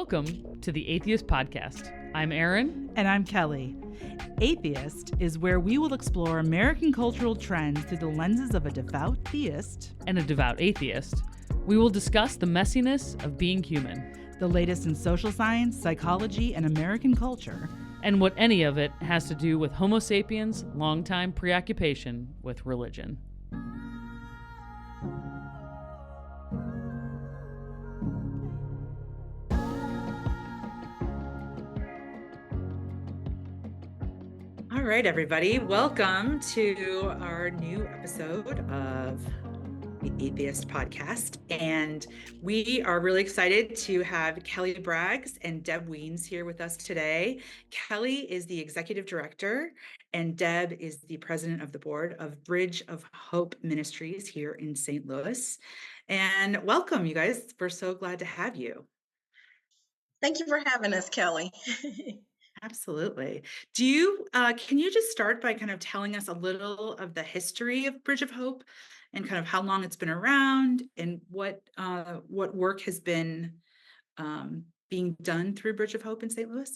Welcome to the Atheist Podcast. I'm Erin. And I'm Kelly. Atheist is where we will explore American cultural trends through the lenses of a devout theist and a devout atheist. We will discuss the messiness of being human, the latest in social science, psychology, and American culture, and what any of it has to do with Homo sapiens' longtime preoccupation with religion. All right, everybody. Welcome to our new episode of the Atheist Podcast. And we are really excited to have Kelli Braggs and Debra Wiens here with us today. Kelli is the executive director, and Deb is the president of the board of Bridge of Hope Ministries here in St. Louis. And welcome, you guys. We're so glad to have you. Thank you for having us, Kelly. Absolutely. Can you just start by kind of telling us a little of the history of Bridge of Hope and kind of how long it's been around and what work has been being done through Bridge of Hope in St. Louis?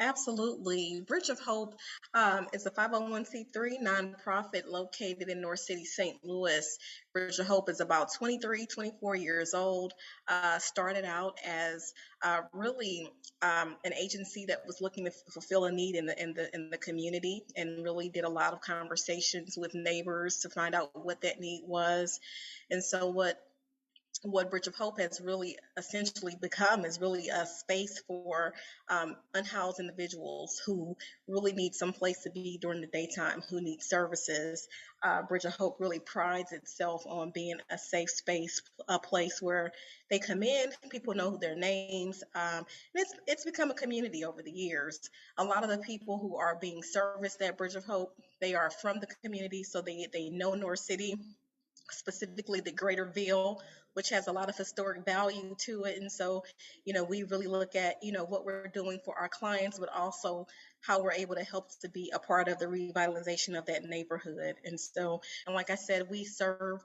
Absolutely. Bridge of Hope is a 501c3 nonprofit located in North City, St. Louis. Bridge of Hope is about 23, 24 years old. Started out as really an agency that was looking to fulfill a need in the community, and really did a lot of conversations with neighbors to find out what that need was. And so what Bridge of Hope has really essentially become is really a space for unhoused individuals who really need some place to be during the daytime, who need services. Bridge of Hope really prides itself on being a safe space, a place where they come in, people know their names. And it's become a community over the years. A lot of the people who are being serviced at Bridge of Hope, they are from the community, so they know North City, specifically the Greater Ville, which has a lot of historic value to it. And so, we really look at, what we're doing for our clients, but also how we're able to help to be a part of the revitalization of that neighborhood. And so, and like I said, we serve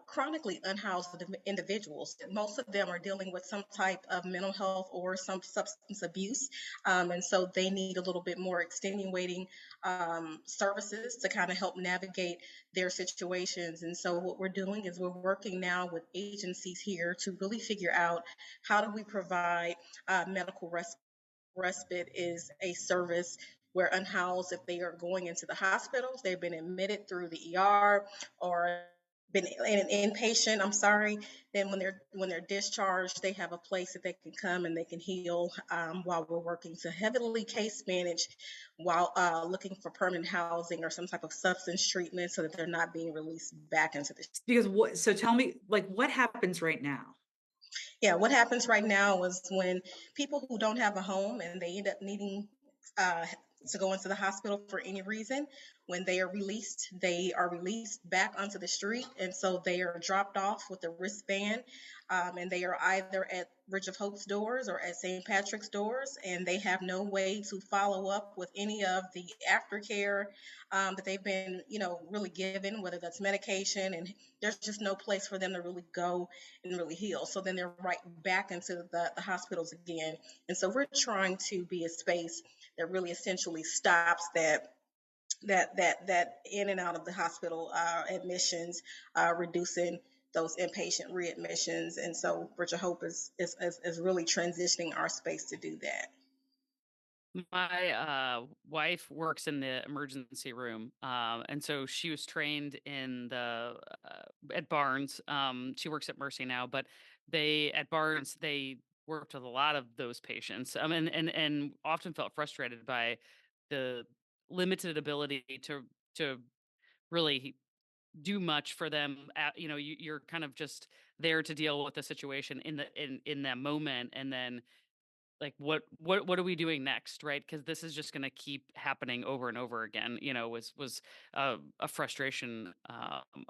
chronically unhoused individuals. Most of them are dealing with some type of mental health or some substance abuse. And so they need a little bit more extenuating services to kind of help navigate their situations. And so what we're doing is we're working now with agencies here to really figure out how do we provide medical respite. Respite is a service where unhoused, if they are going into the hospitals, they've been admitted through the ER or been an inpatient, then when they're discharged, they have a place that they can come and they can heal while we're working to heavily case manage while looking for permanent housing or some type of substance treatment so that they're not being released back into the. So tell me, what happens right now? Yeah, what happens right now is when people who don't have a home and they end up needing to go into the hospital for any reason, when they are released back onto the street. And so they are dropped off with a wristband, and they are either at Bridge of Hope's doors or at St. Patrick's doors, and they have no way to follow up with any of the aftercare that they've been, really given, whether that's medication, and there's just no place for them to really go and really heal. So then they're right back into the hospitals again. And so we're trying to be a space that really essentially stops that in and out of the hospital admissions, reducing those inpatient readmissions. And so Bridge of Hope is really transitioning our space to do that. My wife works in the emergency room, and so she was trained in the at Barnes. She works at Mercy now, but at Barnes they worked with a lot of those patients, and often felt frustrated by the limited ability to really do much for them. You're kind of just there to deal with the situation in that moment, and then like what are we doing next, right? Because this is just going to keep happening over and over again. Was a frustration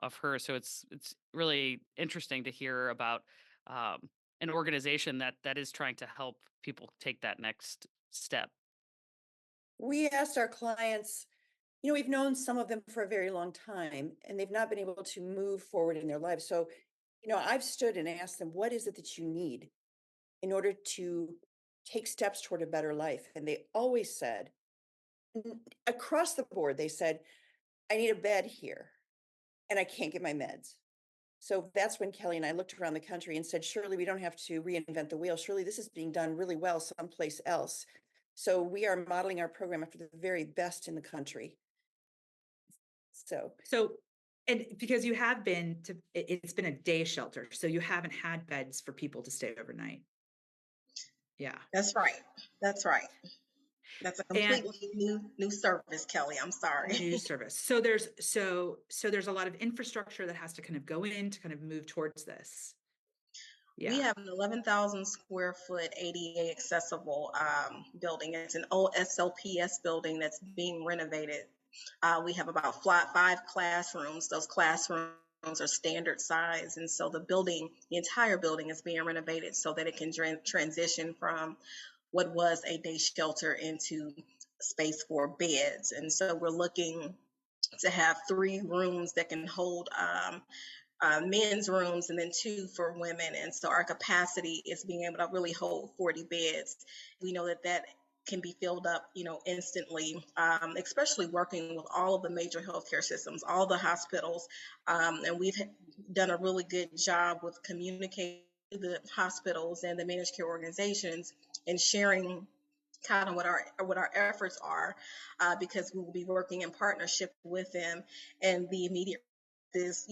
of her. So it's really interesting to hear about an organization that is trying to help people take that next step. We asked our clients, we've known some of them for a very long time, and they've not been able to move forward in their lives. So, I've stood and asked them, what is it that you need in order to take steps toward a better life. And they always said, across the board, they said, I need a bed here and I can't get my meds. So that's when Kelly and I looked around the country and said, surely we don't have to reinvent the wheel. Surely this is being done really well someplace else. So we are modeling our program after the very best in the country. So, and because you have been to, it's been a day shelter, so you haven't had beds for people to stay overnight. Yeah. That's right. That's right. That's a And completely new service, Kelly. I'm sorry. new service. So there's a lot of infrastructure that has to kind of go in to kind of move towards this. We Yeah. have an 11,000 square foot ADA accessible building. It's an old SLPS building that's being renovated. We have about 5 classrooms. Those classrooms are standard size. And so the entire building is being renovated so that it can transition from what was a day shelter into space for beds. And so we're looking to have 3 rooms that can hold men's rooms and then 2 for women. And so our capacity is being able to really hold 40 beds. We know that can be filled up, instantly, especially working with all of the major healthcare systems, all the hospitals. And we've done a really good job with communicating to the hospitals and the managed care organizations and sharing kind of what our efforts are, because we will be working in partnership with them. And the immediate is,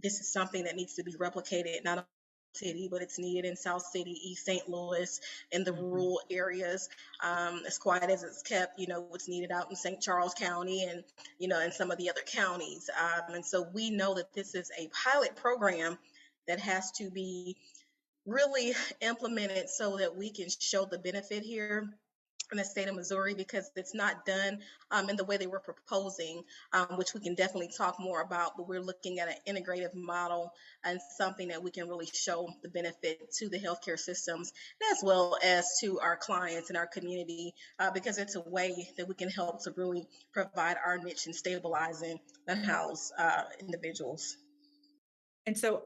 this is something that needs to be replicated not only in city, but it's needed in South City, East St. Louis, in the rural areas. As quiet as it's kept, it's needed out in St. Charles County and, in some of the other counties. And so we know that this is a pilot program that has to be really implemented so that we can show the benefit here in the state of Missouri, because it's not done in the way they were proposing, which we can definitely talk more about. But we're looking at an integrative model and something that we can really show the benefit to the healthcare systems as well as to our clients and our community, because it's a way that we can help to really provide our niche in stabilizing unhoused individuals. And so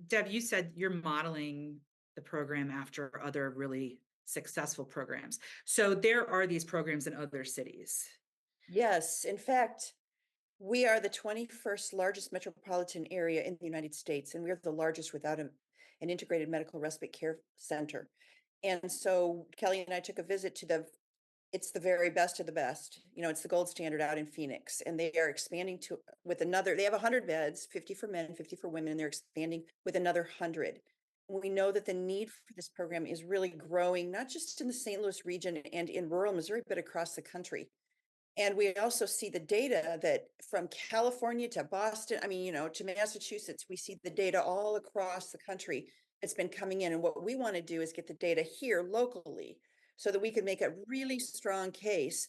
Deb, you said you're modeling the program after other really successful programs. So there are these programs in other cities. Yes, in fact, we are the 21st largest metropolitan area in the United States, and we are the largest without an integrated medical respite care center. And so Kelly and I took a visit to it's the very best of the best. It's the gold standard out in Phoenix, and they are expanding they have 100 beds, 50 for men, 50 for women, and they're expanding with another 100. We know that the need for this program is really growing, not just in the St. Louis region and in rural Missouri, but across the country. And we also see the data that from California to Boston, to Massachusetts, we see the data all across the country. It's been coming in. And what we want to do is get the data here locally so that we can make a really strong case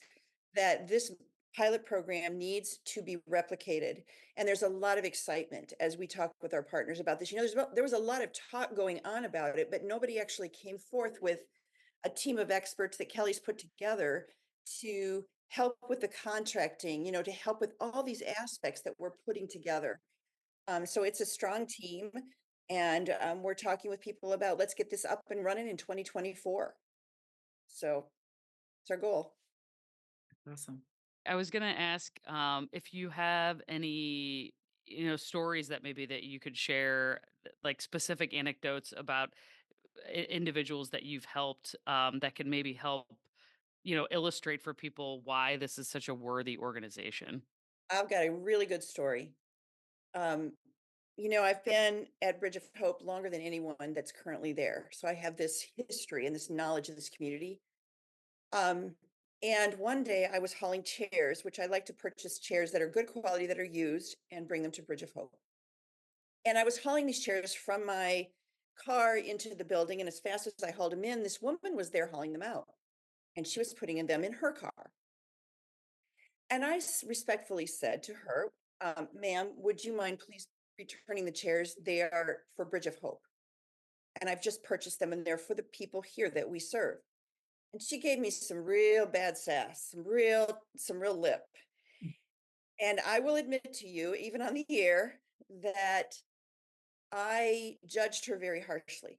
that this pilot program needs to be replicated. And there's a lot of excitement as we talk with our partners about this. There was a lot of talk going on about it, but nobody actually came forth with a team of experts that Kelly's put together to help with the contracting, to help with all these aspects that we're putting together. So it's a strong team, and we're talking with people about let's get this up and running in 2024. So it's our goal. Awesome. I was gonna ask if you have any, stories that maybe that you could share, like specific anecdotes about individuals that you've helped, that could maybe help, illustrate for people why this is such a worthy organization. I've got a really good story. Um, I've been at Bridge of Hope longer than anyone that's currently there. So I have this history and this knowledge of this community. And one day I was hauling chairs, which I like to purchase chairs that are good quality, that are used, and bring them to Bridge of Hope. And I was hauling these chairs from my car into the building. And as fast as I hauled them in, this woman was there hauling them out. And she was putting them in her car. And I respectfully said to her, ma'am, would you mind please returning the chairs? They are for Bridge of Hope. And I've just purchased them, and they're for the people here that we serve. And she gave me some real bad sass, some real lip. And I will admit to you, even on the air, that I judged her very harshly.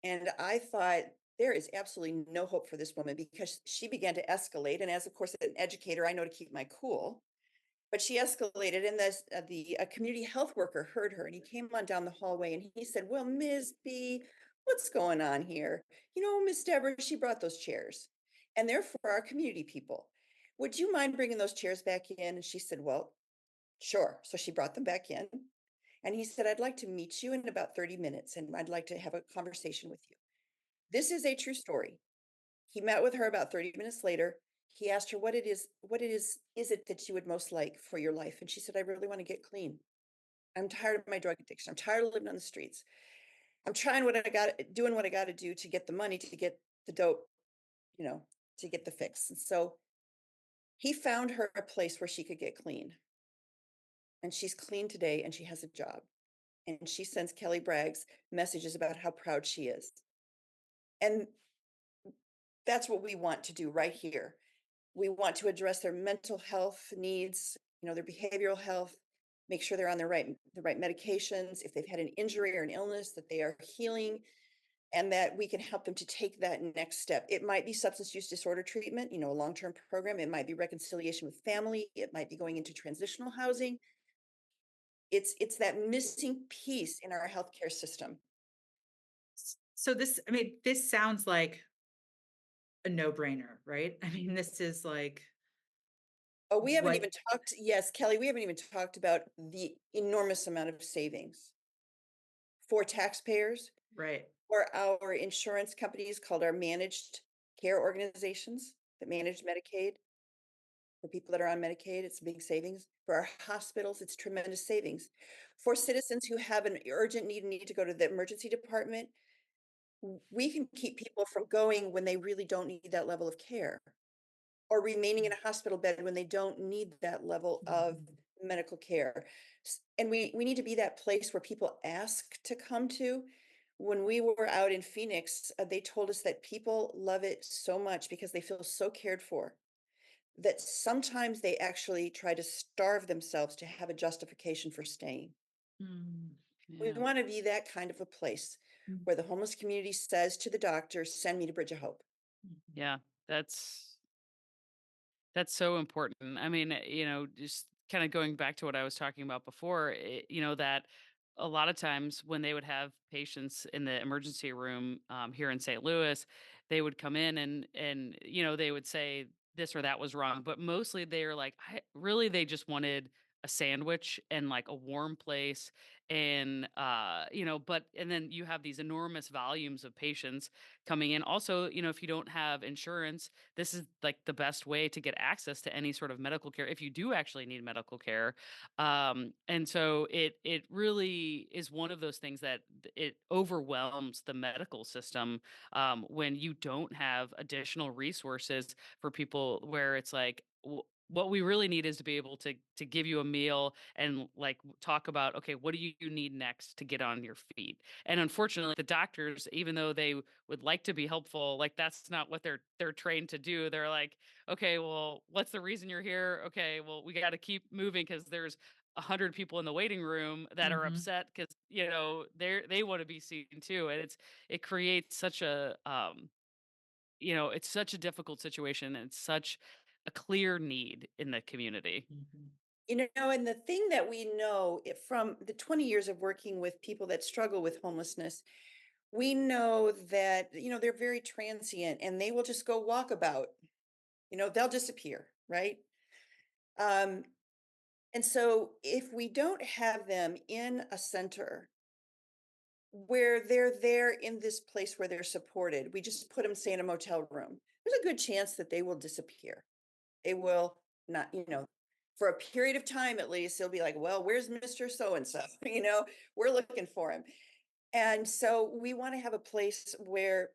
And I thought there is absolutely no hope for this woman, because she began to escalate. And as, of course, an educator, I know to keep my cool. But she escalated, and the community health worker heard her, and he came on down the hallway, and he said, "Well, Ms. B, what's going on here? You know, Miss Deborah, she brought those chairs, and they're for our community people. Would you mind bringing those chairs back in?" And she said, "Well, sure." So she brought them back in, and he said, "I'd like to meet you in about 30 minutes, and I'd like to have a conversation with you." This is a true story. He met with her about 30 minutes later. He asked her is it that you would most like for your life? And she said, "I really want to get clean. I'm tired of my drug addiction. I'm tired of living on the streets. I'm doing what I got to do to get the money, to get the dope, you know, to get the fix." And so he found her a place where she could get clean. And she's clean today, and she has a job. And she sends Kelli Braggs messages about how proud she is. And that's what we want to do right here. We want to address their mental health needs, their behavioral health, make sure they're on the right medications. If they've had an injury or an illness, that they are healing, and that we can help them to take that next step. It might be substance use disorder treatment, a long-term program. It might be reconciliation with family. It might be going into transitional housing. It's that missing piece in our healthcare system. So this sounds like a no-brainer, right? I mean, this is like Oh, we haven't what, even talked, yes, Kelly, we haven't even talked about the enormous amount of savings for taxpayers, right? for our insurance companies, called our managed care organizations that manage Medicaid. For people that are on Medicaid, it's a big savings. For our hospitals, it's tremendous savings. For citizens who have an urgent need to go to the emergency department, we can keep people from going when they really don't need that level of care, or remaining in a hospital bed when they don't need that level of medical care. And we need to be that place where people ask to come to. When we were out in Phoenix, they told us that people love it so much because they feel so cared for, that sometimes they actually try to starve themselves to have a justification for staying. Mm, We Yeah. want to be that kind of a place where the homeless community says to the doctor, "Send me to Bridge of Hope." Yeah. That's so important. I mean, just kind of going back to what I was talking about before, that a lot of times when they would have patients in the emergency room here in St. Louis, they would come in and they would say this or that was wrong, but mostly they're like, really, they just wanted a sandwich and like a warm place and but and then you have these enormous volumes of patients coming in also, if you don't have insurance, this is like the best way to get access to any sort of medical care if you do actually need medical care. And so it really is one of those things that it overwhelms the medical system when you don't have additional resources for people where it's like what we really need is to be able to give you a meal and like talk about, okay, what do you need next to get on your feet? And unfortunately the doctors, even though they would like to be helpful, like that's not what they're trained to do. They're like, okay, well, what's the reason you're here? Okay, well, we got to keep moving because there's 100 people in the waiting room that are mhm. upset because they want to be seen too, and it creates such a it's such a difficult situation and it's such a clear need in the community. Mhm. And the thing that we know from the 20 years of working with people that struggle with homelessness, we know that, they're very transient, and they will just go walkabout, they'll disappear, right? Um, and so if we don't have them in a center where they're there in this place where they're supported, we just put them, say, in a motel room, there's a good chance that they will disappear. They will not, for a period of time at least, they'll be like, "Well, where's Mr. So and so?" We're looking for him. And so we want to have a place where,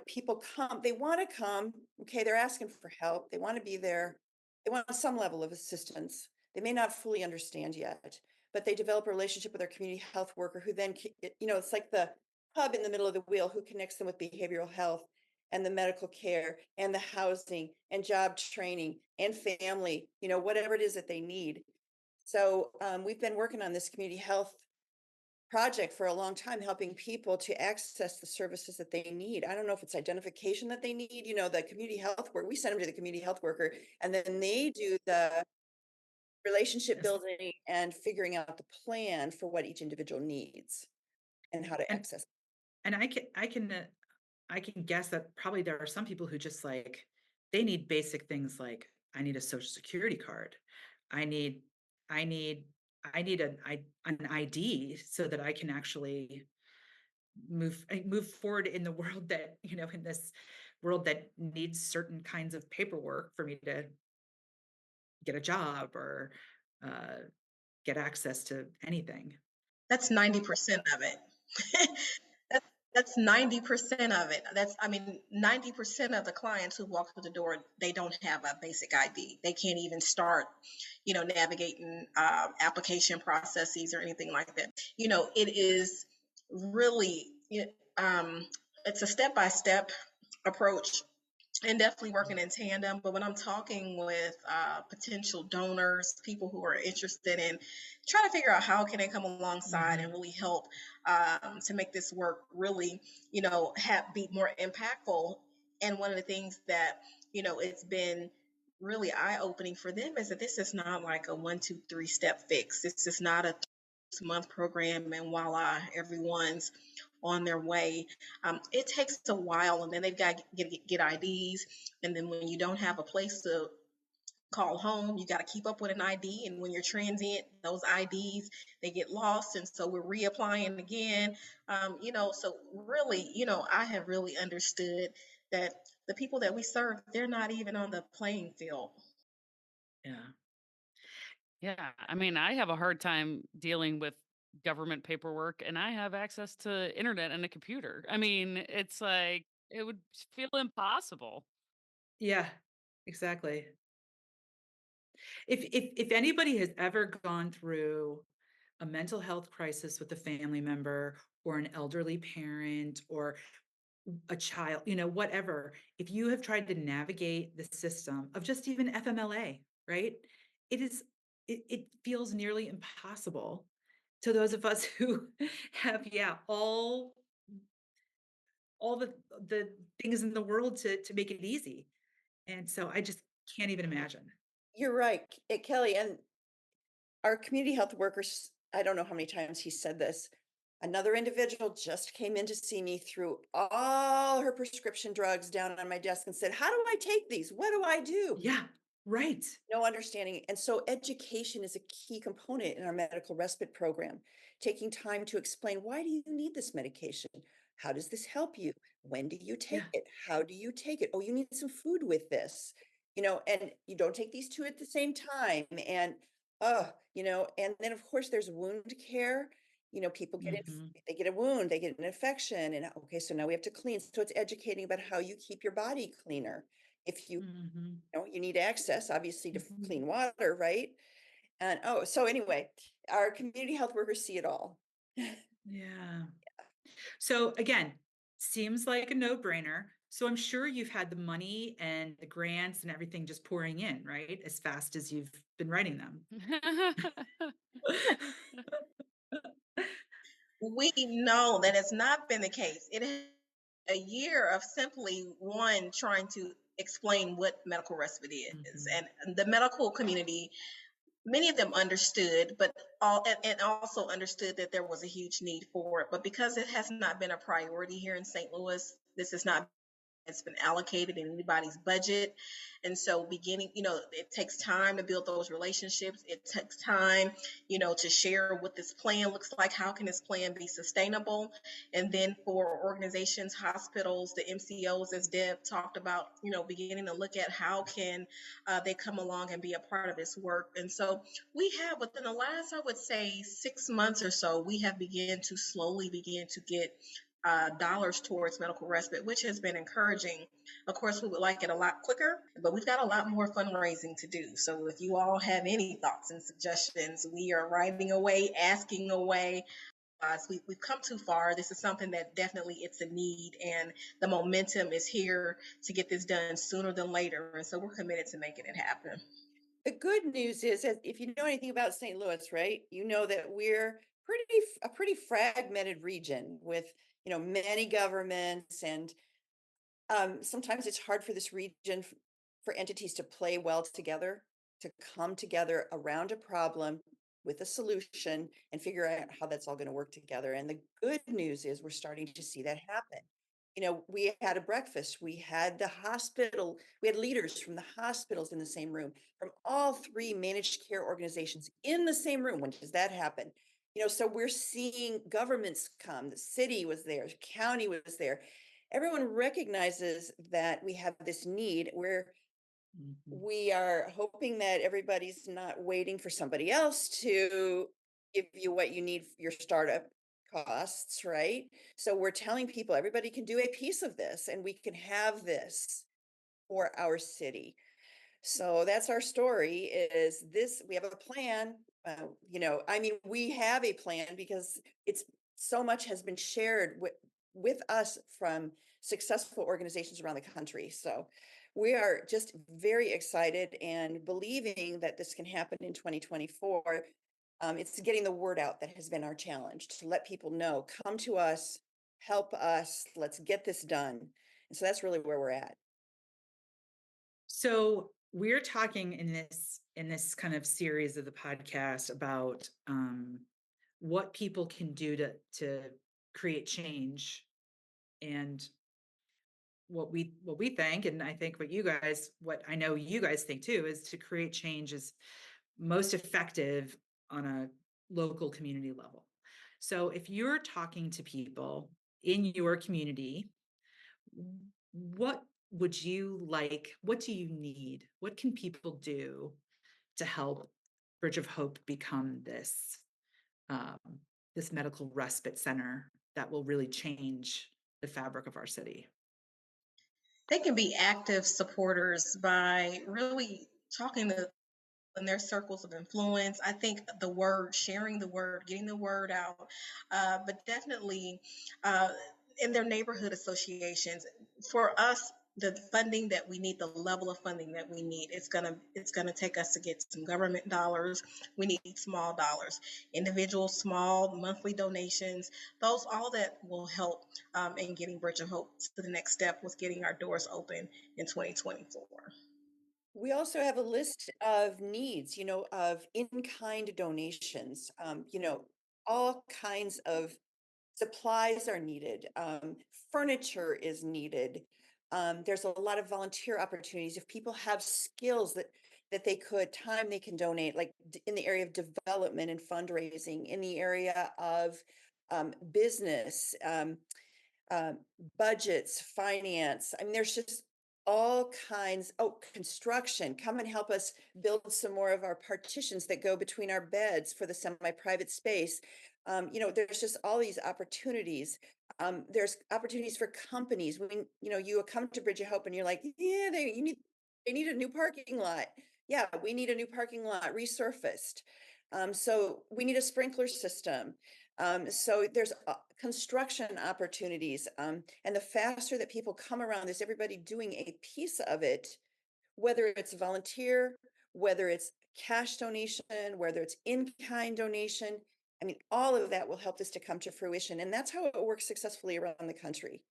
people come, they want to come. Okay, they're asking for help. They want to be there. They want some level of assistance. They may not fully understand yet, but they develop a relationship with their community health worker who then, it's like the hub in the middle of the wheel who connects them with behavioral health and the medical care and the housing and job training and family, whatever it is that they need. So we've been working on this community health project for a long time, helping people to access the services that they need. I don't know if it's identification that they need, the community health work, we send them to the community health worker, and then they do the relationship Yes. building and figuring out the plan for what each individual needs and how to And access. and I can guess that probably there are some people who just like they need basic things like I need a social security card. I need I need I need an ID so that I can actually move forward in the world that, in this world that needs certain kinds of paperwork for me to get a job or uh, get access to anything. That's 90% of it. That's that's 90% of it. I mean, 90% of the clients who walk through the door, they don't have a basic ID. They can't even start, navigating application processes or anything like that. It is really, it's a step-by-step approach and definitely working in tandem. But when I'm talking with potential donors, people who are interested in trying to figure out how can they come alongside and Mhm. really help to make this work really, be more impactful. And one of the things that it's been really eye-opening for them is that this is not like a 1, 2, 3 step fix. This is not a 6 month program and voila, everyone's on their way. It takes a while, and then they've got to get IDs. And then when you don't have a place to call home, you got to keep up with an ID. And when you're transient, those IDs they get lost, and so we're reapplying again. So really, I have really understood that the people that we serve, they're not even on the playing field. Yeah. Yeah, I mean, I have a hard time dealing with government paperwork, and I have access to internet and a computer. I mean, it's like it would feel impossible. Yeah, exactly. If anybody has ever gone through a mental health crisis with a family member or an elderly parent or a child, whatever, if you have tried to navigate the system of just even FMLA, right? It is it feels nearly impossible to those of us who have, yeah, all the things in the world to make it easy. And so I just can't even imagine. You're right, Kelly, and our community health workers, I don't know how many times he said this. Another individual just came in to see me, threw all her prescription drugs down on my desk and said, "How do I take these? What do I do?" Yeah, right. No understanding. And so education is a key component in our medical respite program. Taking time to explain, why do you need this medication? How does this help you? When do you take Yeah. it? How do you take it? Oh, you need some food with this, and you don't take these two at the same time. And and then of course there's wound care. People Mhm. they get a wound, they get an infection, and okay, so now we have to clean. So it's educating about how you keep your body cleaner. If you Mhm. you need access, obviously, to Mhm. clean water, right? And so anyway, our community health workers see it all. Yeah. So again, seems like a no-brainer. So I'm sure you've had the money and the grants and everything just pouring in, right? As fast as you've been writing them. We know that has not been the case. It has a year of simply one trying to explain what medical respite is, Mhm. and the medical community, many of them understood, but and also understood that there was a huge need for it. But because it has not been a priority here in St. Louis, this has not it's been allocated in anybody's budget. And so beginning, it takes time to build those relationships. It takes time, to share what this plan looks like. How can this plan be sustainable? And then for organizations, hospitals, the MCOs, as Deb talked about, beginning to look at how can they come along and be a part of this work. And so we have within the last, I would say, 6 months or so, we have begun to slowly begin to get dollars towards medical respite, which has been encouraging. Of course, we would like it a lot quicker, but we've got a lot more fundraising to do. So if you all have any thoughts and suggestions, we are writing away, asking away. We've come too far. This is something that definitely it's a need, and the momentum is here to get this done sooner than later. And so we're committed to making it happen. The good news is that if you know anything about St. Louis, right, you know that we're a pretty fragmented region with, many governments, and sometimes it's hard for this region for entities to play well together, to come together around a problem with a solution and figure out how that's all going to work together. And the good news is we're starting to see that happen. We had a breakfast, we had the hospital, we had leaders from the hospitals in the same room, from all three managed care organizations in the same room. When does that happen? So we're seeing governments come, the city was there, the county was there. Everyone recognizes that we have this need where we are hoping that everybody's not waiting for somebody else to give you what you need for your startup costs, right? So we're telling people everybody can do a piece of this and we can have this for our city. So that's our story. Is this, we have a plan. We have a plan because it's so much has been shared with us from successful organizations around the country. So we are just very excited and believing that this can happen in 2024. It's getting the word out that has been our challenge, to let people know, come to us, help us, let's get this done. And so that's really where we're at. So we're talking in this kind of series of the podcast about what people can do to create change, and what we think, and I think what I know you guys think too, is to create change is most effective on a local community level. So if you're talking to people in your community, what would you like? What do you need? What can people do to help Bridge of Hope become um, this medical respite center that will really change the fabric of our city? They can be active supporters by really talking to in their circles of influence. I think the word, sharing the word, getting the word out, but definitely uh, in their neighborhood associations. For us, the funding that we need, the level of funding that we need, it's gonna take us to get some government dollars. We need small dollars, individual small monthly donations. Those all that will help in getting Bridge of Hope to the next step with getting our doors open in 2024. We also have a list of needs, of in-kind donations. All kinds of supplies are needed. Furniture is needed. There's a lot of volunteer opportunities. If people have skills that time they can donate, like in the area of development and fundraising, in the area of business, um, budgets, finance. I mean, there's just all kinds. Oh, construction. Come and help us build some more of our partitions that go between our beds for the semi-private space. There's just all these opportunities. There's opportunities for companies. When you come to Bridge of Hope and you're like, yeah, they need a new parking lot. Yeah, we need a new parking lot resurfaced. So we need a sprinkler system. So there's construction opportunities. And the faster that people come around this, everybody doing a piece of it, whether it's volunteer, whether it's cash donation, whether it's in-kind donation. I mean, all of that will help this to come to fruition. And that's how it works successfully around the country.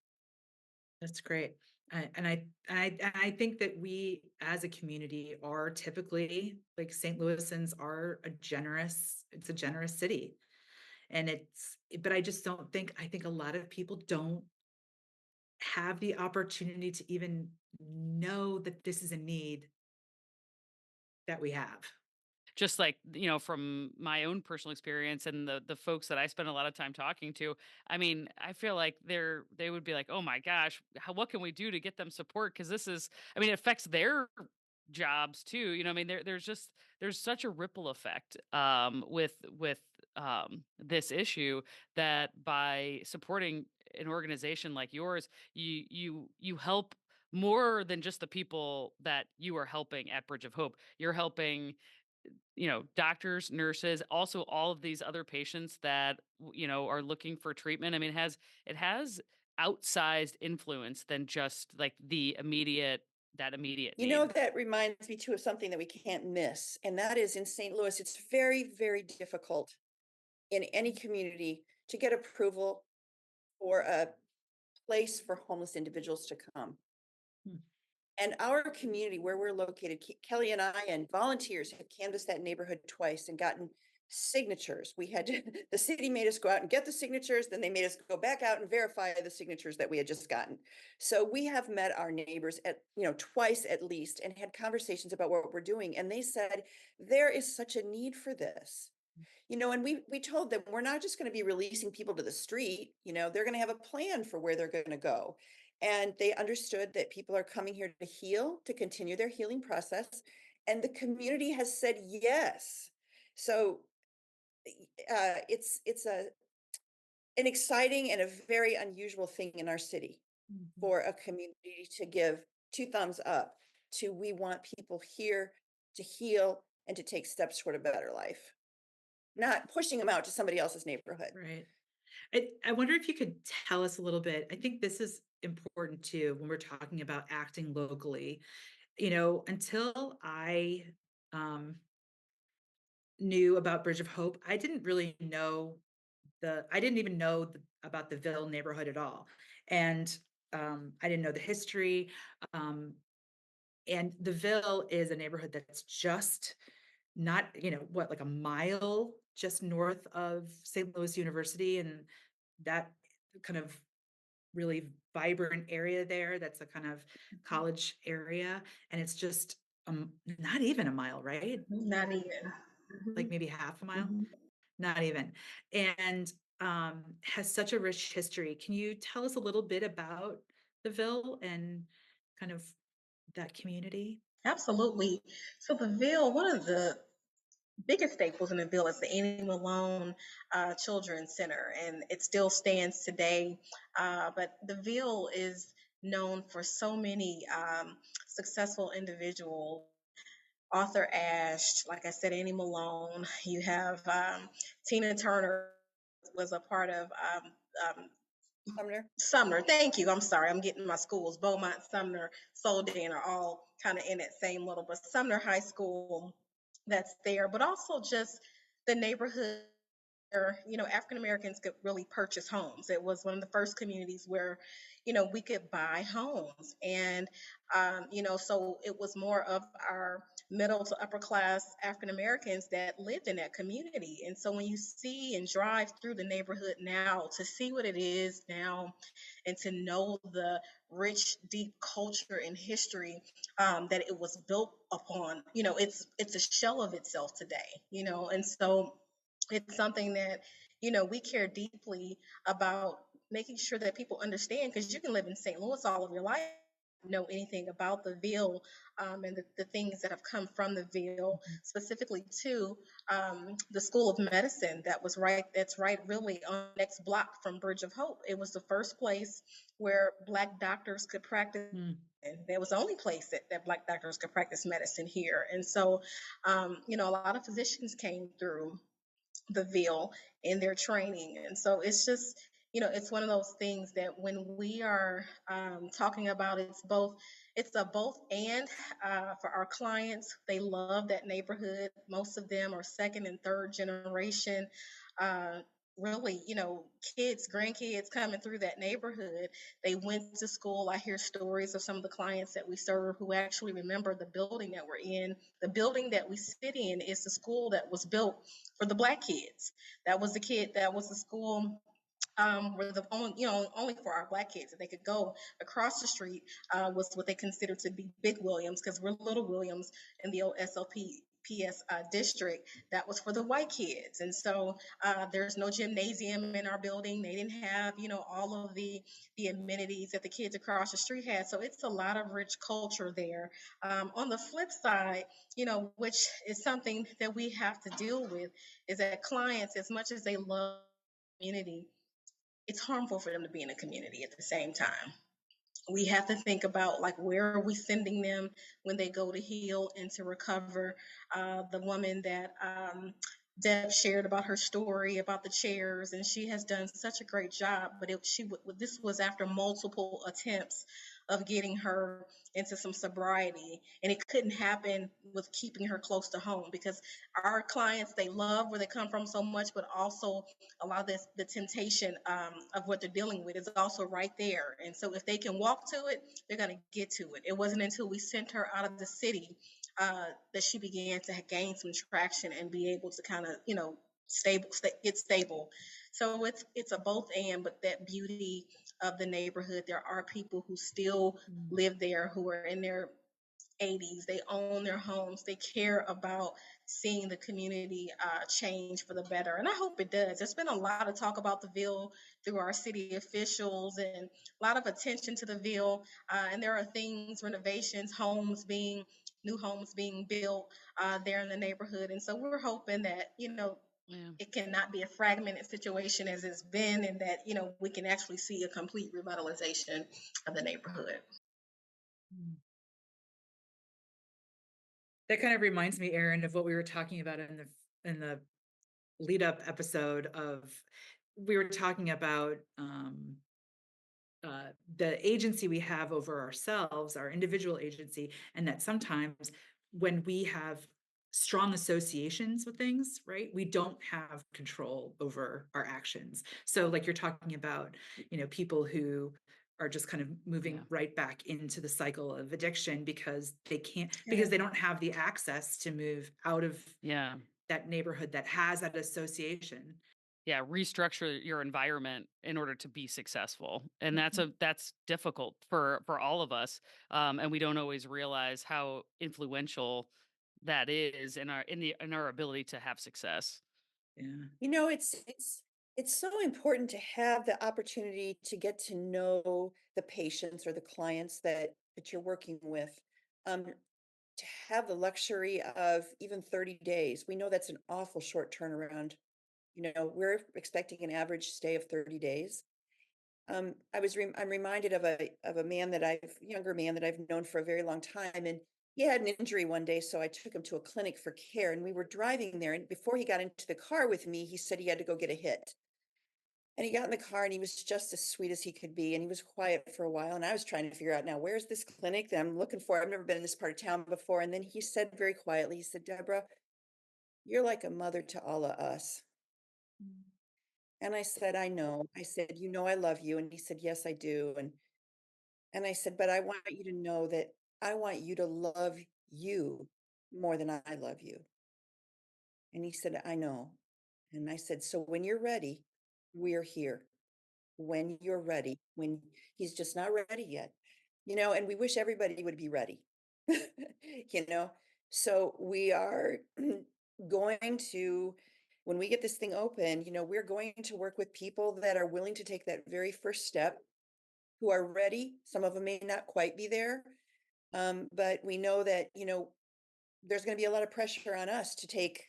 That's great. And I think that we as a community are typically, like, St. Louisans are it's a generous city. But I think a lot of people don't have the opportunity to even know that this is a need that we have. Just like, from my own personal experience and the folks that I spend a lot of time talking to, I mean, I feel like they would be like, oh my gosh, what can we do to get them support? Because this is, I mean, it affects their jobs too. I mean, there's such a ripple effect with this issue, that by supporting an organization like yours, you help more than just the people that you are helping at Bridge of Hope. You're helping, doctors, nurses, also all of these other patients that, are looking for treatment. I mean, it has outsized influence than just like that immediate need. That reminds me too of something that we can't miss. And that is, in St. Louis, it's very, very difficult in any community to get approval for a place for homeless individuals to come. Hmm. And our community where we're located, Kelly and I and volunteers have canvassed that neighborhood twice and gotten signatures. We had to, the city made us go out and get the signatures, then they made us go back out and verify the signatures that we had just gotten. So we have met our neighbors at, twice at least, and had conversations about what we're doing. And they said, there is such a need for this. And we told them we're not just going to be releasing people to the street, they're going to have a plan for where they're going to go. And they understood that people are coming here to heal, to continue their healing process. And the community has said yes. So it's an exciting and a very unusual thing in our city for a community to give 2 thumbs up to, we want people here to heal and to take steps toward a better life, not pushing them out to somebody else's neighborhood. Right. I wonder if you could tell us a little bit. I think this is important too when we're talking about acting locally. Until I knew about Bridge of Hope, I didn't really know I didn't even know about the Ville neighborhood at all. And I didn't know the history. Um, and the Ville is a neighborhood that's just not, like a mile just north of St. Louis University, and that kind of really vibrant area there. That's a kind of college area, and it's just not even a mile, right? Not even. Like maybe half a mile, Mhm. not even. And has such a rich history. Can you tell us a little bit about the Ville and kind of that community? Absolutely. So the Ville, one of the biggest staples in the Ville is the Annie Malone Children's Center, and it still stands today. But the Ville is known for so many successful individuals. Arthur Ashe, like I said, Annie Malone. You have Tina Turner was a part of Sumner? Sumner. Thank you. I'm sorry. I'm getting my schools. Beaumont, Sumner, Soldan are all kind of in that same little, but Sumner High School that's there, but also just the neighborhood where, African Americans could really purchase homes. It was one of the first communities where, we could buy homes. And, so it was more of our middle to upper class African Americans that lived in that community. And so when you see and drive through the neighborhood now, to see what it is now and to know the rich, deep culture and history that it was built upon, it's a shell of itself today, and so it's something that, we care deeply about making sure that people understand, because you can live in St. Louis all of your life, know anything about the Ville, and the things that have come from the Ville, specifically to the School of Medicine that's right really on the next block from Bridge of Hope. It was the first place where Black doctors could practice. And that was the only place that Black doctors could practice medicine here. And so, a lot of physicians came through the Ville in their training. And so it's just, it's one of those things that when we are talking about, it's a both and for our clients. They love that neighborhood. Most of them are second and third generation. Uh, Really, kids, grandkids coming through that neighborhood. They went to school. I hear stories of some of the clients that we serve who actually remember the building that we're in. The building that we sit in is the school that was built for the Black kids. That was the school where the only for our Black kids that they could go across the street was what they considered to be Big Williams, because we're Little Williams in the old SLPS district. That was for the white kids. And so there's no gymnasium in our building. They didn't have, all of the amenities that the kids across the street had. So it's a lot of rich culture there. On the flip side, which is something that we have to deal with, is that clients, as much as they love community, it's harmful for them to be in a community at the same time. We have to think about, like, where are we sending them when they go to heal and to recover. The woman that Deb shared about her story about the chairs, and she has done such a great job. But this was after multiple attempts of getting her into some sobriety. And it couldn't happen with keeping her close to home, because our clients, they love where they come from so much, but also a lot of this, the temptation of what they're dealing with is also right there. And so if they can walk to it, they're going to get to it. It wasn't until we sent her out of the city that she began to gain some traction and be able to kind of, get stable. So it's a both and, but that beauty of the neighborhood, there are people who still live there, who are in their 80s. They own their homes. They care about seeing the community change for the better. And I hope it does. There's been a lot of talk about the Ville through our city officials, and a lot of attention to the Ville. And there are things, renovations, new homes being built there in the neighborhood. And so we're hoping that, Yeah. it cannot be a fragmented situation as it's been, and that, we can actually see a complete revitalization of the neighborhood. That kind of reminds me, Erin, of what we were talking about in the lead up episode of, we were talking about the agency we have over ourselves, our individual agency, and that sometimes when we have strong associations with things, right, we don't have control over our actions. So like you're talking about, people who are just kind of moving right back into the cycle of addiction because they can't, because they don't have the access to move out of that neighborhood that has that association. Yeah, restructure your environment in order to be successful, and that's difficult for all of us, and we don't always realize how influential that is in our ability to have success. Yeah. It's so important to have the opportunity to get to know the patients or the clients that you're working with. To have the luxury of even 30 days. We know that's an awful short turnaround. We're expecting an average stay of 30 days. I'm reminded of a younger man that I've known for a very long time, and he had an injury one day, so I took him to a clinic for care, and we were driving there, and before he got into the car with me, he said he had to go get a hit. And he got in the car and he was just as sweet as he could be, and he was quiet for a while, and I was trying to figure out, now where's this clinic that I'm looking for? I've never been in this part of town before. And then he said very quietly, he said, "Debra, you're like a mother to all of us." And I said, "I know." I said, "I love you." And he said, "Yes, I do." And I said, "But I want you to know that I want you to love you more than I love you." And he said, "I know." And I said, "So when you're ready, we're here. When you're ready." When he's just not ready yet, and we wish everybody would be ready, you know. So we are going to, when we get this thing open, we're going to work with people that are willing to take that very first step, who are ready. Some of them may not quite be there, but we know that, there's going to be a lot of pressure on us to take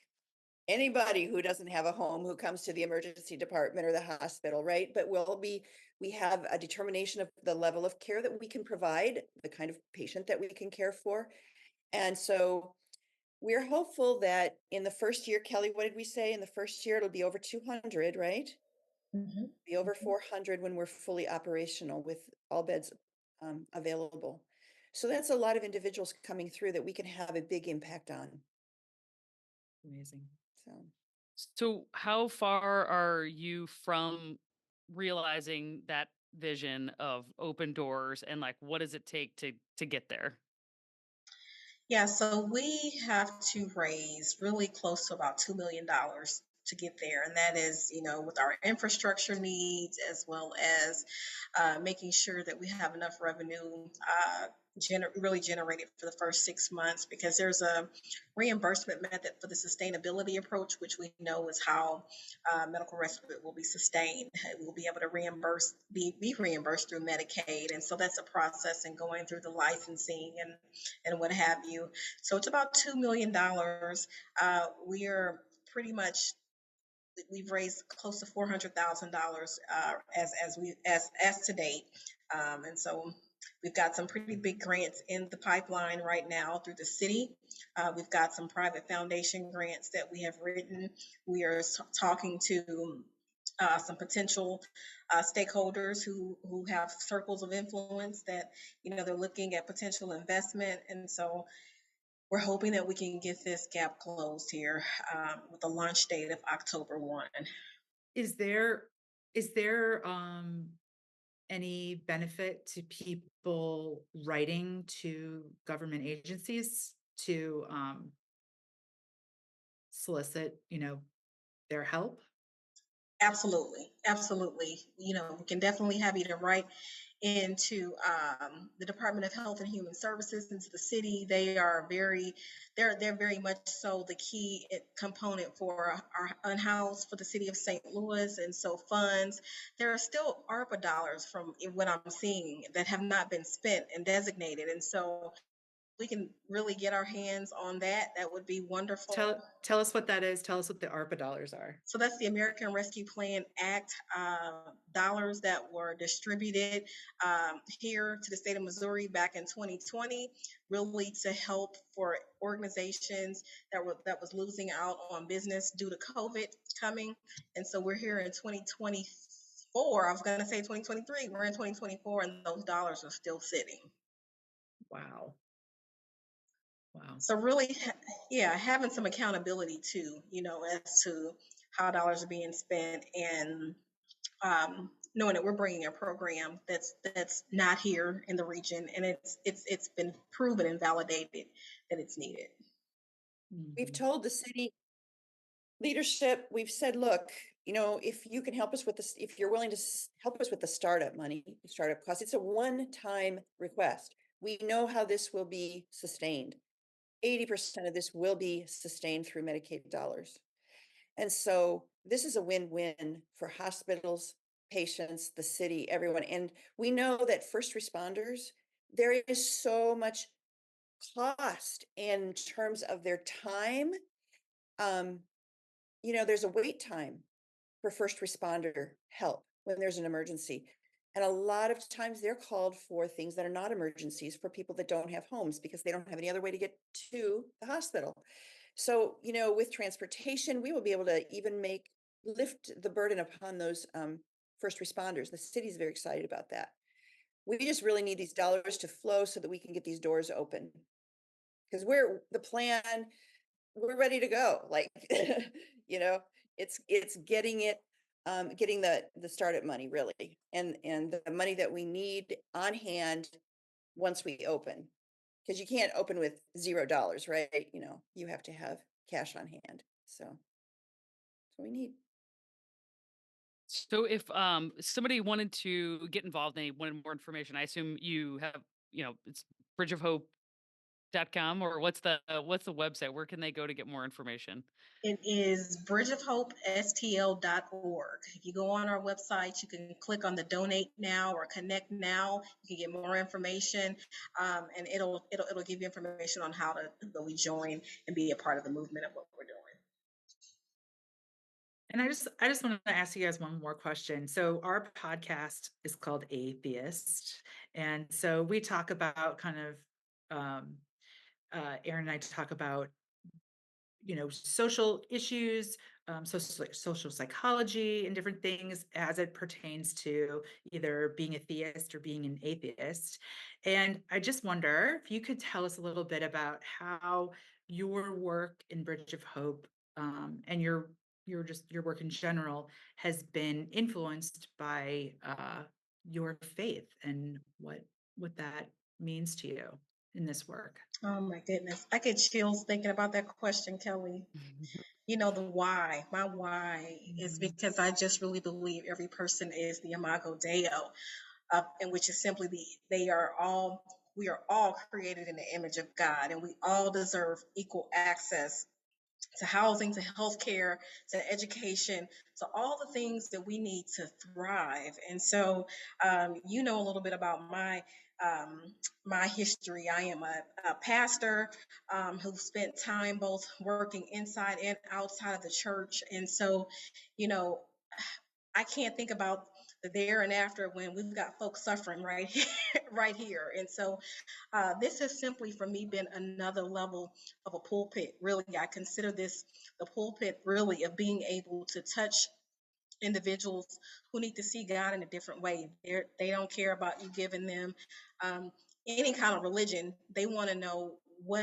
anybody who doesn't have a home, who comes to the emergency department or the hospital, right? But we have a determination of the level of care that we can provide, the kind of patient that we can care for. And so we're hopeful that in the first year, Kelly, what did we say? In the first year, it'll be over 200, right? Be over 400 when we're fully operational with all beds available. So that's a lot of individuals coming through that we can have a big impact on. Amazing. So how far are you from realizing that vision of open doors, and like what does it take to get there? Yeah, so we have to raise really close to about $2 million to get there. And that is, with our infrastructure needs, as well as making sure that we have enough revenue really generated for the first 6 months, because there's a reimbursement method for the sustainability approach, which we know is how medical respite will be sustained. We'll be able to be reimbursed through Medicaid. And so that's a process, and going through the licensing and what have you. So it's about $2 million. We are pretty much, we've raised close to $400,000 as to date, and so we've got some pretty big grants in the pipeline right now through the city. We've got some private foundation grants that we have written. We are talking to some potential stakeholders who have circles of influence that they're looking at potential investment, and so we're hoping that we can get this gap closed here with a launch date of October 1. Is there any benefit to people writing to government agencies to solicit, their help? Absolutely, absolutely. We can definitely have you to write into the Department of Health and Human Services, into the city. They're very much so the key component for our unhoused for the city of St. Louis, and so funds. There are still ARPA dollars from what I'm seeing that have not been spent and designated, and so we can really get our hands on that. That would be wonderful. Tell us what that is. Tell us what the ARPA dollars are. So that's the American Rescue Plan Act dollars that were distributed here to the state of Missouri back in 2020, really to help for organizations that was losing out on business due to COVID coming. And so we're here in 2024. I was going to say 2023. We're in 2024, and those dollars are still sitting. Wow. So really, having some accountability too, as to how dollars are being spent, and knowing that we're bringing a program that's not here in the region, and it's been proven and validated that it's needed. We've told the city leadership, we've said, look, if you can help us with this, if you're willing to help us with the startup money, startup costs, it's a one-time request. We know how this will be sustained. 80% of this will be sustained through Medicaid dollars. And so this is a win-win for hospitals, patients, the city, everyone. And we know that first responders, there is so much cost in terms of their time. There's a wait time for first responder help when there's an emergency. And a lot of times they're called for things that are not emergencies, for people that don't have homes because they don't have any other way to get to the hospital. So, with transportation, we will be able to even lift the burden upon those first responders. The city's very excited about that. We just really need these dollars to flow so that we can get these doors open. Because we're ready to go. Like, it's getting the startup money really, and the money that we need on hand once we open, because you can't open with $0, right? You have to have cash on hand. So that's what we need. So if somebody wanted to get involved and they wanted more information, I assume you have, it's bridgeofhope.com, or what's the website? Where can they go to get more information? It is bridgeofhopestl.org. If you go on our website, you can click on the donate now or connect now. You can get more information, and it'll give you information on how to really join and be a part of the movement of what we're doing. And I just want to ask you guys one more question. So our podcast is called Atheist, and so we talk about kind of Erin and I talk about social issues, social psychology, and different things as it pertains to either being a theist or being an atheist. And I just wonder if you could tell us a little bit about how your work in Bridge of Hope and your work in general has been influenced by your faith and what that means to you in this work. Oh my goodness. I get chills thinking about that question, Kelly. The why. My why is because I just really believe every person is the imago Dei, and which is simply we are all created in the image of God, and we all deserve equal access to housing, to healthcare, to education, to all the things that we need to thrive. And so, a little bit about my history. I am a pastor who spent time both working inside and outside of the church. And so, I can't think about the there and after when we've got folks suffering right here, right here. And so this has simply for me been another level of a pulpit. Really, I consider this the pulpit really of being able to touch individuals who need to see God in a different way. They don't care about you giving them any kind of religion. They want to know,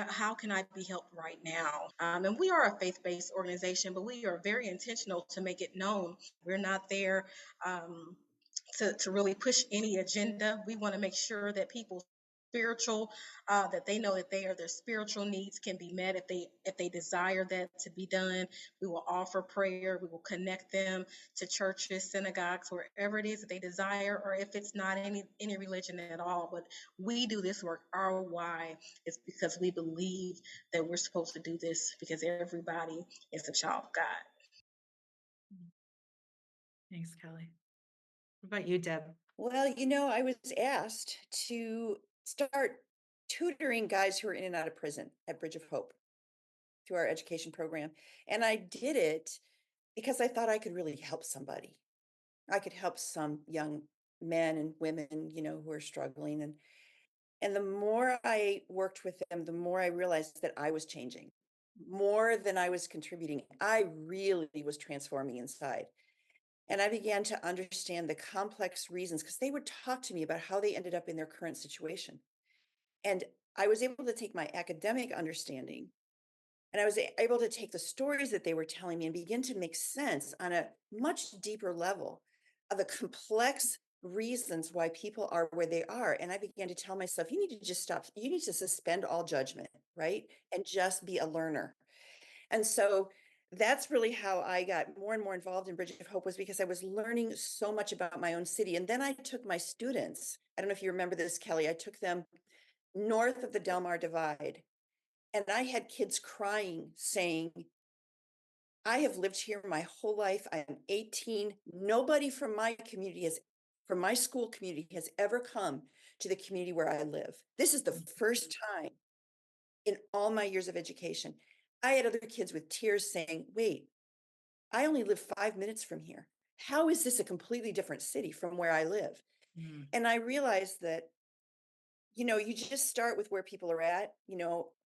how can I be helped right now? And we are a faith-based organization, but we are very intentional to make it known. We're not there to really push any agenda. We want to make sure that people spiritual, that they know that their spiritual needs can be met if they desire that to be done. We will offer prayer. We will connect them to churches, synagogues, wherever it is that they desire, or if it's not any religion at all. But we do this work. Our why is because we believe that we're supposed to do this because everybody is a child of God. Thanks, Kelly. What about you, Deb? Well, I was asked to start tutoring guys who are in and out of prison at Bridge of Hope through our education program. And I did it because I thought I could really help somebody. I could help some young men and women, who are struggling. And the more I worked with them, the more I realized that I was changing more than I was contributing. I really was transforming inside. And I began to understand the complex reasons because they would talk to me about how they ended up in their current situation. And I was able to take my academic understanding and I was able to take the stories that they were telling me and begin to make sense on a much deeper level of the complex reasons why people are where they are. And I began to tell myself, you need to just stop. You need to suspend all judgment, right? And just be a learner. And so that's really how I got more and more involved in Bridge of Hope, was because I was learning so much about my own city. And then I took my students, I don't know if you remember this, Kelly, I took them north of the Del Mar Divide. And I had kids crying, saying, I have lived here my whole life. I'm 18. Nobody from from my school community has ever come to the community where I live. This is the first time in all my years of education. I had other kids with tears saying, wait, I only live 5 minutes from here. How is this a completely different city from where I live? Mm. And I realized that, you just start with where people are at,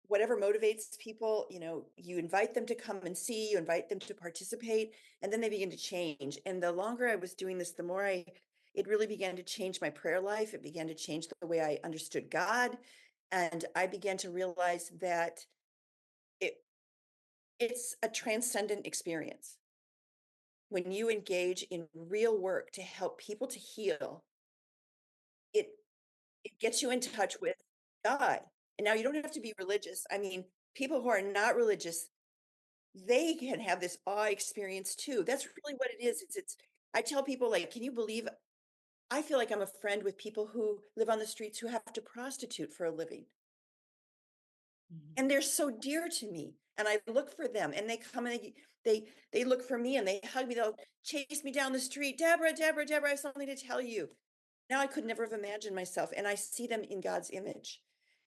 whatever motivates people, you invite them to come and see, you invite them to participate, and then they begin to change. And the longer I was doing this, the more it really began to change my prayer life. It began to change the way I understood God. And I began to realize that it's a transcendent experience. When you engage in real work to help people to heal, it it gets you in touch with God. And now you don't have to be religious. I mean, people who are not religious, they can have this awe experience too. That's really what it is. It's I tell people, like, can you believe I feel like I'm a friend with people who live on the streets who have to prostitute for a living. And they're so dear to me. And I look for them and they come and they look for me and they hug me. They'll chase me down the street. Deborah, Deborah, Deborah, I have something to tell you. Now I could never have imagined myself, and I see them in God's image.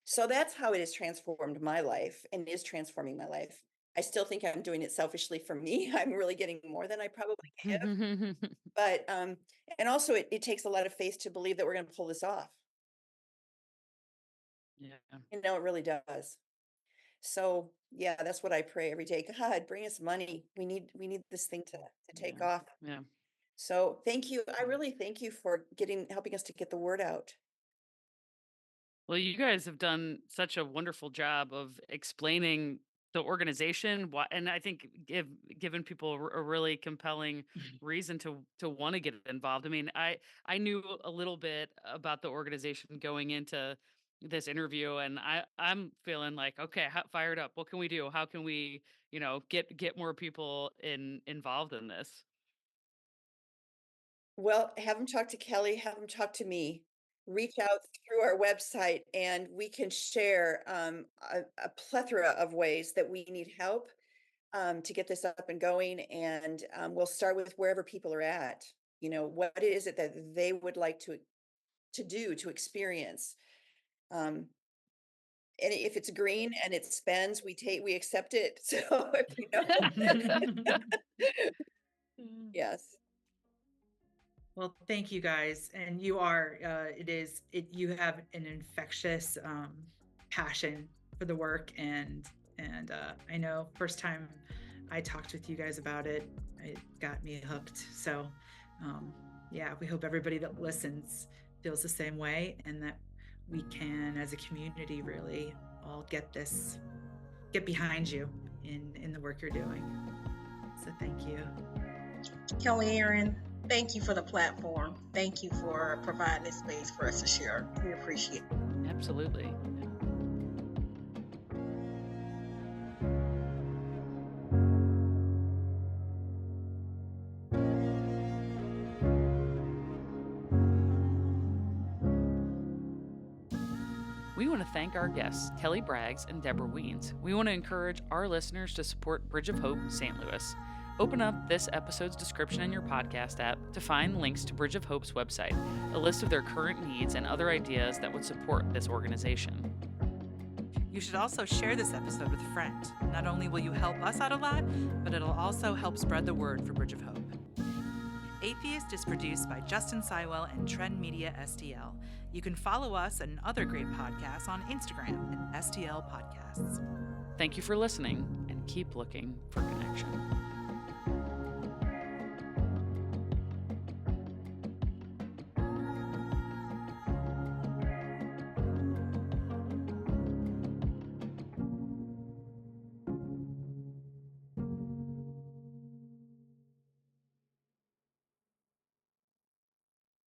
So that's how it has transformed my life and is transforming my life. I still think I'm doing it selfishly for me. I'm really getting more than I probably give. But and also it takes a lot of faith to believe that we're going to pull this off. Yeah. And no, it really does. So yeah, that's what I pray every day. God, bring us money. We need this thing to take Yeah. off. Yeah. So thank you. I really thank you for helping us to get the word out. Well, you guys have done such a wonderful job of explaining the organization, and I think given people a really compelling reason to want to get involved. I mean, I knew a little bit about the organization going into this interview, and I'm feeling like, okay, fired up. What can we do? How can we, get more people involved in this? Well, have them talk to Kelly, have them talk to me. Reach out through our website and we can share a plethora of ways that we need help to get this up and going. And we'll start with wherever people are at. What is it that they would like to do, to experience? And if it's green and it spends, we accept it. So, yes. Well, thank you guys. And you have an infectious passion for the work. And I know first time I talked with you guys about it, It got me hooked. So yeah, we hope everybody that listens feels the same way, and that we can, as a community, really all get behind you in the work you're doing. So thank you. Kelley and Erin, thank you for the platform. Thank you for providing this space for us to share. We appreciate it. Absolutely. We want to thank our guests, Kelli Braggs and Debra Wiens. We want to encourage our listeners to support Bridge of Hope St. Louis. Open up this episode's description in your podcast app to find links to Bridge of Hope's website, a list of their current needs and other ideas that would support this organization. You should also share this episode with a friend. Not only will you help us out a lot, but it'll also help spread the word for Bridge of Hope. Atheist is produced by Justin Sywell and Trend Media STL. You can follow us and other great podcasts on Instagram at STL Podcasts. Thank you for listening, and keep looking for connection.